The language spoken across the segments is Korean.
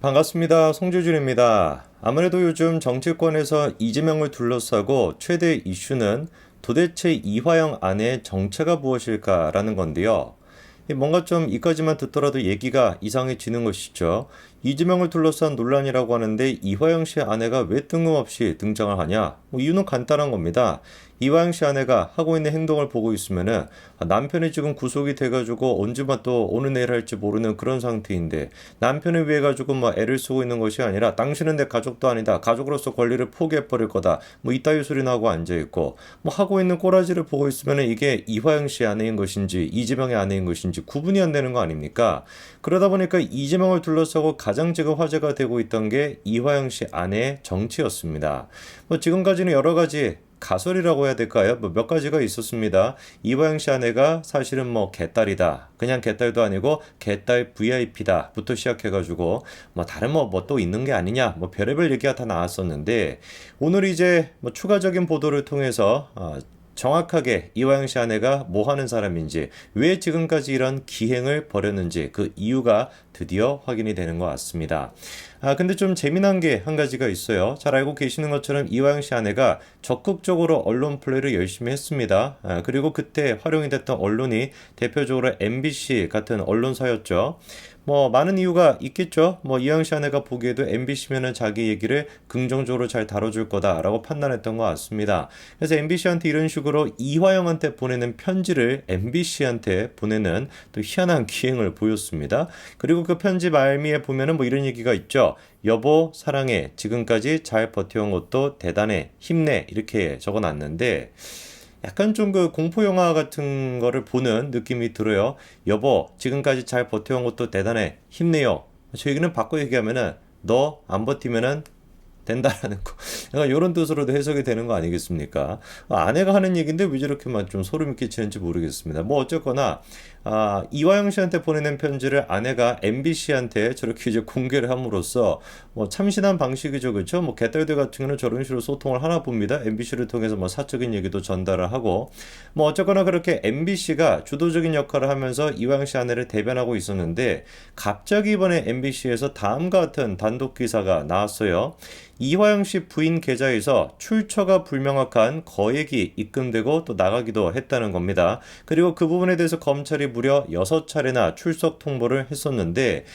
반갑습니다. 송재준입니다. 아무래도 요즘 정치권에서 이재명을 둘러싸고 최대 이슈는 도대체 이화영 안의 정체가 무엇일까라는 건데요. 뭔가 좀 이까지만 듣더라도 얘기가 이상해지는 것이죠. 이재명을 둘러싼 논란이라고 하는데 이화영 씨 아내가 왜 뜬금없이 등장을 하냐? 이유는 간단한 겁니다. 이화영 씨 아내가 하고 있는 행동을 보고 있으면은 남편이 지금 구속이 돼가지고 언제만 또 어느 내일 할지 모르는 그런 상태인데 남편을 위해 가지고 뭐 애를 쓰고 있는 것이 아니라 당신은 내 가족도 아니다. 가족으로서 권리를 포기해 버릴 거다. 뭐 이따위 소리나 하고 앉아 있고 뭐 하고 있는 꼬라지를 보고 있으면은 이게 이화영 씨 아내인 것인지 이재명의 아내인 것인지 구분이 안 되는 거 아닙니까? 그러다 보니까 이재명을 둘러싸고 가장 지금 화제가 되고 있던 게 이화영 씨 아내의 정치였습니다. 뭐 지금까지는 여러 가지 가설이라고 해야 될까요? 뭐 몇 가지가 있었습니다. 이화영 씨 아내가 사실은 뭐 개딸이다. 그냥 개딸도 아니고 개딸 VIP다. 부터 시작해가지고 뭐 다른 뭐 또 있는 게 아니냐. 뭐 별의별 얘기가 다 나왔었는데 오늘 이제 뭐 추가적인 보도를 통해서 정확하게 이화영 씨 아내가 뭐 하는 사람인지, 왜 지금까지 이런 기행을 벌였는지 그 이유가 드디어 확인이 되는 것 같습니다. 근데 좀 재미난 게 한 가지가 있어요. 잘 알고 계시는 것처럼 이화영 씨 아내가 적극적으로 언론 플레이를 열심히 했습니다. 그리고 그때 활용이 됐던 언론이 대표적으로 MBC 같은 언론사였죠. 뭐 많은 이유가 있겠죠. 뭐 이화영 씨 아내가 보기에도 MBC면은 자기 얘기를 긍정적으로 잘 다뤄줄 거다라고 판단했던 것 같습니다. 그래서 MBC한테 이런 식으로 이화영한테 보내는 편지를 MBC한테 보내는 또 희한한 기행을 보였습니다. 그리고 그 편지 말미에 보면은 뭐 이런 얘기가 있죠. 여보 사랑해, 지금까지 잘 버텨온 것도 대단해, 힘내, 이렇게 적어놨는데 약간 좀 그 공포 영화 같은 거를 보는 느낌이 들어요. 여보 지금까지 잘 버텨온 것도 대단해, 힘내요. 저 얘기는 바꿔 얘기하면은 너 안 버티면은 된다라는 거. 약간 이런 뜻으로도 해석이 되는 거 아니겠습니까? 아내가 하는 얘기인데 왜 저렇게만 좀 소름이 끼치는지 모르겠습니다. 뭐 어쨌거나 이화영 씨한테 보내는 편지를 아내가 MBC한테 저렇게 이제 공개를 함으로써 뭐 참신한 방식이죠, 그렇죠? 뭐 개딸들 같은 경우는 저런 식으로 소통을 하나 봅니다. MBC를 통해서 뭐 사적인 얘기도 전달을 하고 뭐 어쨌거나 그렇게 MBC가 주도적인 역할을 하면서 이화영 씨 아내를 대변하고 있었는데 갑자기 이번에 MBC에서 다음과 같은 단독 기사가 나왔어요. 이화영 씨 부인 계좌에서 출처가 불명확한 거액이 입금되고 또 나가기도 했다는 겁니다. 그리고 그 부분에 대해서 검찰이 무려 6차례나 출석 통보를 했었는데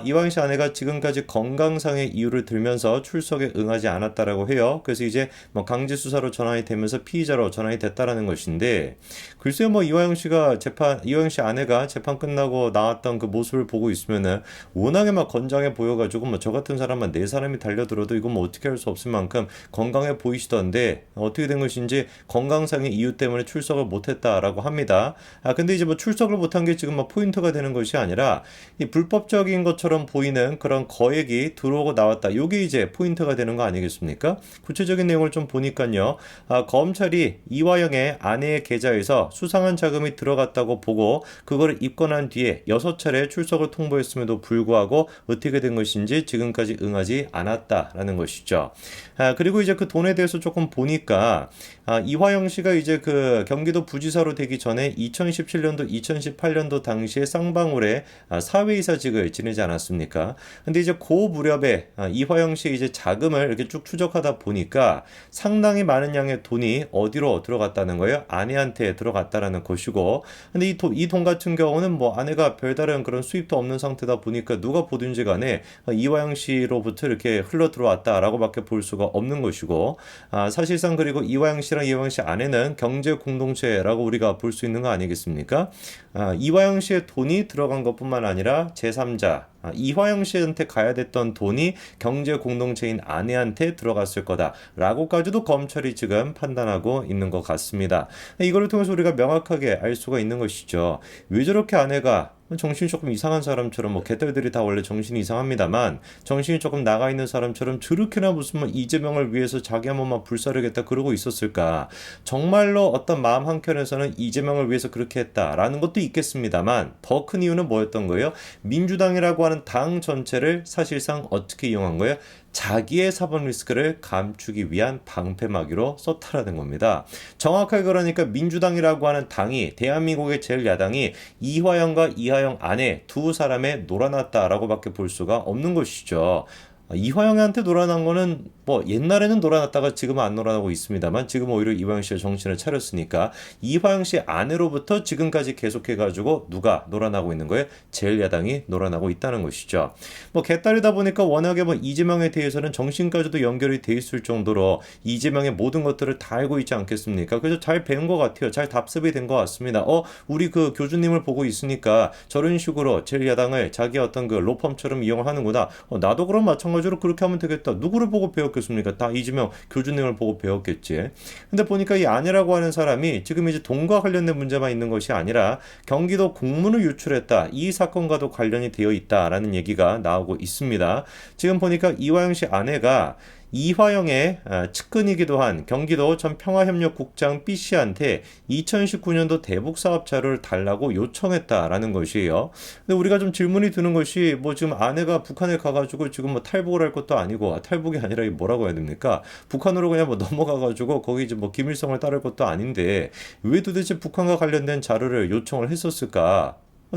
이화영 씨 아내가 지금까지 건강상의 이유를 들면서 출석에 응하지 않았다라고 해요. 그래서 이제 뭐 강제 수사로 전환이 되면서 피의자로 전환이 됐다라는 것인데 글쎄요, 뭐 이화영 씨 아내가 재판 끝나고 나왔던 그 모습을 보고 있으면은 워낙에 막 건장해 보여가지고 뭐 저 같은 사람만 네 사람이 달려들어도 이건 뭐 어떻게 할 수 없을 만큼 건강해 보이시던데 어떻게 된 것인지 건강상의 이유 때문에 출석을 못했다라고 합니다. 근데 이제 뭐 출석을 못한 게 지금 뭐 포인트가 되는 것이 아니라 이 불법적인 것처럼 보이는 그런 거액이 들어오고 나왔다. 요게 이제 포인트가 되는 거 아니겠습니까? 구체적인 내용을 좀 보니까요. 검찰이 이화영의 아내의 계좌에서 수상한 자금이 들어갔다고 보고 그거를 입건한 뒤에 6차례 출석을 통보했음에도 불구하고 어떻게 된 것인지 지금까지 응하지 않았다라는 것이죠. 그리고 이제 그 돈에 대해서 조금 보니까 이화영 씨가 이제 그 경기도 부지사로 되기 전에 2017년도, 2018년도 당시에 쌍방울에 사회이사직을 지내지 않았습니까? 근데 이제 그 무렵에 이화영 씨 이제 자금을 이렇게 쭉 추적하다 보니까 상당히 많은 양의 돈이 어디로 들어갔다는 거예요? 아내한테 들어갔다라는 것이고, 근데 이 돈 같은 경우는 뭐 아내가 별다른 그런 수입도 없는 상태다 보니까 누가 보든지 간에 이화영 씨로부터 이렇게 흘러 들어왔다라고밖에 볼 수가 없는 것이고, 사실상 그리고 이화영 씨랑 이화영 씨 아내는 경제 공동체라고 우리가 볼 수 있는 거 아니겠습니까? 이화영 씨의 돈이 들어간 것뿐만 아니라 제3자 이화영 씨한테 가야 됐던 돈이 경제 공동체인 아내한테 들어갔을 거다라고까지도 검찰이 지금 판단하고 있는 것 같습니다. 이거를 통해서 우리가 명확하게 알 수가 있는 것이죠. 왜 저렇게 아내가 정신이 조금 이상한 사람처럼, 뭐 개딸들이 다 원래 정신이 이상합니다만 정신이 조금 나가 있는 사람처럼 저렇게나 무슨 뭐 이재명을 위해서 자기 한 번만 불사르겠다 그러고 있었을까? 정말로 어떤 마음 한켠에서는 이재명을 위해서 그렇게 했다라는 것도 있겠습니다만 더 큰 이유는 뭐였던 거예요? 민주당이라고 하는 당 전체를 사실상 어떻게 이용한 거예요? 자기의 사법 리스크를 감추기 위한 방패막이로 썼다라는 겁니다. 정확하게 그러니까 민주당이라고 하는 당이 대한민국의 제1야당이 이화영과 이하영 아내 두 사람에 놀아났다라고밖에 볼 수가 없는 것이죠. 이화영한테 놀아난 거는 뭐 옛날에는 놀아났다가 지금은 안 놀아나고 있습니다만 지금 오히려 이화영 씨가 정신을 차렸으니까 이화영 씨 아내로부터 지금까지 계속해가지고 누가 놀아나고 있는 거예요? 제1야당이 놀아나고 있다는 것이죠. 뭐 개딸이다 보니까 워낙에 뭐 이재명에 대해서는 정신까지도 연결이 돼 있을 정도로 이재명의 모든 것들을 다 알고 있지 않겠습니까? 그래서 잘 배운 것 같아요. 잘 답습이 된 것 같습니다. 우리 그 교주님을 보고 있으니까 저런 식으로 제1야당을 자기 어떤 그 로펌처럼 이용을 하는구나. 나도 그럼 마찬가지로 그렇게 하면 되겠다. 누구를 보고 배웠겠습니까? 다 이재명 교주님을 보고 배웠겠지. 근데 보니까 이 아내라고 하는 사람이 지금 이제 돈과 관련된 문제만 있는 것이 아니라 경기도 공문을 유출했다. 이 사건과도 관련이 되어 있다라는 얘기가 나오고 있습니다. 지금 보니까 이화영 씨 아내가 이화영의 측근이기도 한 경기도 전 평화협력국장 B씨한테 2019년도 대북사업 자료를 달라고 요청했다라는 것이에요. 근데 우리가 좀 질문이 드는 것이 뭐 지금 아내가 북한에 가가지고 지금 뭐 탈북을 할 것도 아니고 탈북이 아니라 뭐라고 해야 됩니까? 북한으로 그냥 뭐 넘어가가지고 거기 이제 뭐 김일성을 따를 것도 아닌데 왜 도대체 북한과 관련된 자료를 요청을 했었을까?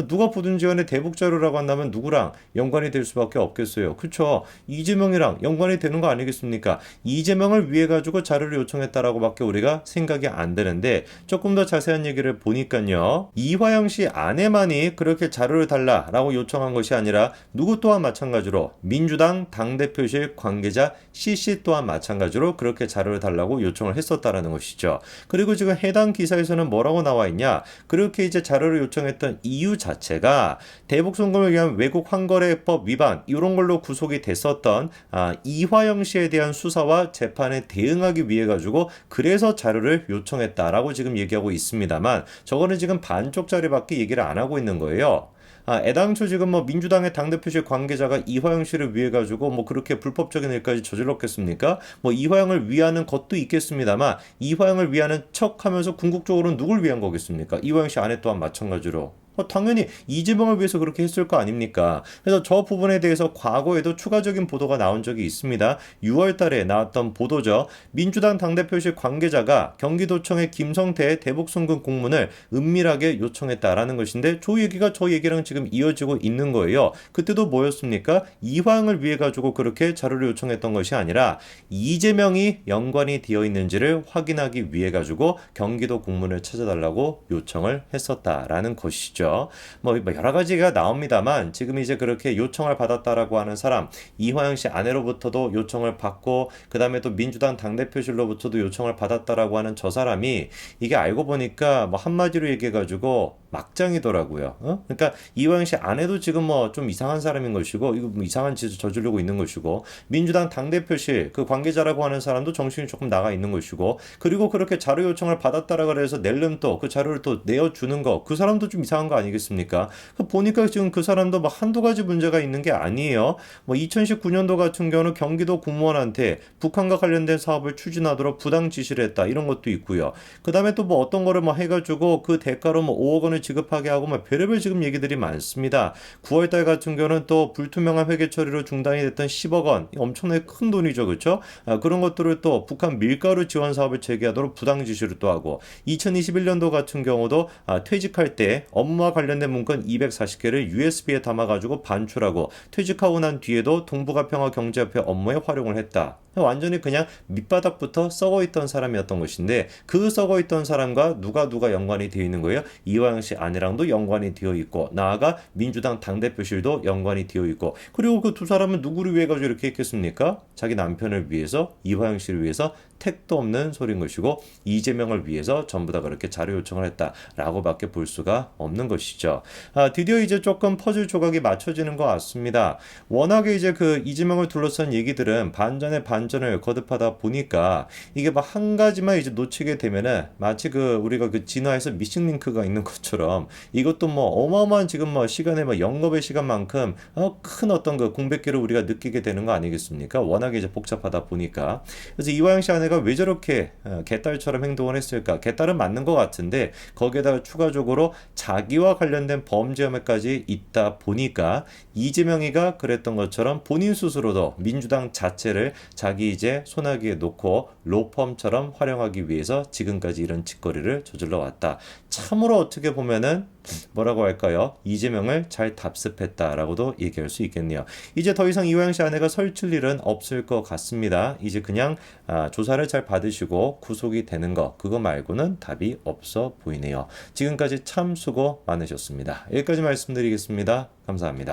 누가 보든지 간에 대북 자료라고 한다면 누구랑 연관이 될 수밖에 없겠어요. 그쵸? 이재명이랑 연관이 되는 거 아니겠습니까? 이재명을 위해 가지고 자료를 요청했다라고 밖에 우리가 생각이 안 되는데 조금 더 자세한 얘기를 보니까요. 이화영 씨 아내만이 그렇게 자료를 달라라고 요청한 것이 아니라 누구 또한 마찬가지로 민주당 당대표실 관계자 C씨 또한 마찬가지로 그렇게 자료를 달라고 요청을 했었다라는 것이죠. 그리고 지금 해당 기사에서는 뭐라고 나와 있냐? 그렇게 이제 자료를 요청했던 이유 자체가 대북 송금을 위한 외국 환거래법 위반 이런 걸로 구속이 됐었던 이화영 씨에 대한 수사와 재판에 대응하기 위해 가지고 그래서 자료를 요청했다라고 지금 얘기하고 있습니다만 저거는 지금 반쪽짜리밖에 얘기를 안 하고 있는 거예요. 애당초 지금 뭐 민주당의 당대표실 관계자가 이화영 씨를 위해 가지고 뭐 그렇게 불법적인 일까지 저질렀겠습니까? 뭐 이화영을 위하는 것도 있겠습니다만 이화영을 위하는 척하면서 궁극적으로는 누굴 위한 거겠습니까? 이화영 씨 아내 또한 마찬가지로. 당연히 이재명을 위해서 그렇게 했을 거 아닙니까? 그래서 저 부분에 대해서 과거에도 추가적인 보도가 나온 적이 있습니다. 6월 달에 나왔던 보도죠. 민주당 당대표실 관계자가 경기도청의 김성태 대북송금 공문을 은밀하게 요청했다라는 것인데 저 얘기가 저 얘기랑 지금 이어지고 있는 거예요. 그때도 뭐였습니까? 이화영을 위해 가지고 그렇게 자료를 요청했던 것이 아니라 이재명이 연관이 되어 있는지를 확인하기 위해 가지고 경기도 공문을 찾아달라고 요청을 했었다라는 것이죠. 뭐 여러 가지가 나옵니다만 지금 이제 그렇게 요청을 받았다라고 하는 사람 이화영 씨 아내로부터도 요청을 받고 그 다음에 또 민주당 당대표실로부터도 요청을 받았다라고 하는 저 사람이 이게 알고 보니까 뭐 한마디로 얘기해가지고 막장이더라고요. 그러니까 이화영 씨 아내도 지금 뭐 좀 이상한 사람인 것이고 이거 뭐 이상한 짓을 저지르고 있는 것이고 민주당 당대표실 그 관계자라고 하는 사람도 정신이 조금 나가 있는 것이고 그리고 그렇게 자료 요청을 받았다라고 해서 낼름 또 그 자료를 또 내어주는 거 그 사람도 좀 이상한 거 아니겠습니까? 보니까 지금 그 사람도 뭐 한두 가지 문제가 있는 게 아니에요. 뭐 2019년도 같은 경우는 경기도 공무원한테 북한과 관련된 사업을 추진하도록 부당 지시를 했다 이런 것도 있고요. 그 다음에 또 뭐 어떤 거를 뭐 해가지고 그 대가로 뭐 5억 원을 지급하게 하고 뭐 별의별 지금 얘기들이 많습니다. 9월달 같은 경우는 또 불투명한 회계 처리로 중단이 됐던 10억 원 엄청나게 큰 돈이죠, 그렇죠? 그런 것들을 또 북한 밀가루 지원 사업을 재개하도록 부당 지시를 또 하고 2021년도 같은 경우도 퇴직할 때 업무와 관련된 문건 240개를 USB에 담아가지고 반출하고 퇴직하고 난 뒤에도 동북아평화경제협회 업무에 활용을 했다. 완전히 그냥 밑바닥부터 썩어있던 사람이었던 것인데 그 썩어있던 사람과 누가 연관이 되어 있는 거예요? 이화영 씨 아내랑도 연관이 되어 있고 나아가 민주당 당대표실도 연관이 되어 있고 그리고 그 두 사람은 누구를 위해 가지고 이렇게 했겠습니까? 자기 남편을 위해서 이화영 씨를 위해서 택도 없는 소린 것이고 이재명을 위해서 전부 다 그렇게 자료 요청을 했다라고밖에 볼 수가 없는 것이죠. 드디어 이제 조금 퍼즐 조각이 맞춰지는 것 같습니다. 워낙에 이제 그 이재명을 둘러싼 얘기들은 반전에 반전을 거듭하다 보니까 이게 막 한 가지만 이제 놓치게 되면은 마치 그 우리가 그 진화에서 미싱 링크가 있는 것처럼 이것도 뭐 어마어마한 지금 뭐 시간에 뭐 영겁의 시간만큼 큰 어떤 그 공백기를 우리가 느끼게 되는 거 아니겠습니까? 워낙에 이제 복잡하다 보니까 그래서 이화영 씨 아내가 내가 왜 저렇게 개딸처럼 행동을 했을까? 개딸은 맞는 것 같은데 거기에다가 추가적으로 자기와 관련된 범죄 혐의까지 있다 보니까 이재명이가 그랬던 것처럼 본인 스스로도 민주당 자체를 자기 이제 손아귀에 놓고 로펌처럼 활용하기 위해서 지금까지 이런 짓거리를 저질러 왔다. 참으로 어떻게 보면은 뭐라고 할까요? 이재명을 잘 답습했다라고도 얘기할 수 있겠네요. 이제 더 이상 이화영 씨 아내가 설칠 일은 없을 것 같습니다. 이제 그냥 조사를 잘 받으시고 구속이 되는 거 그거 말고는 답이 없어 보이네요. 지금까지 참 수고 많으셨습니다. 여기까지 말씀드리겠습니다. 감사합니다.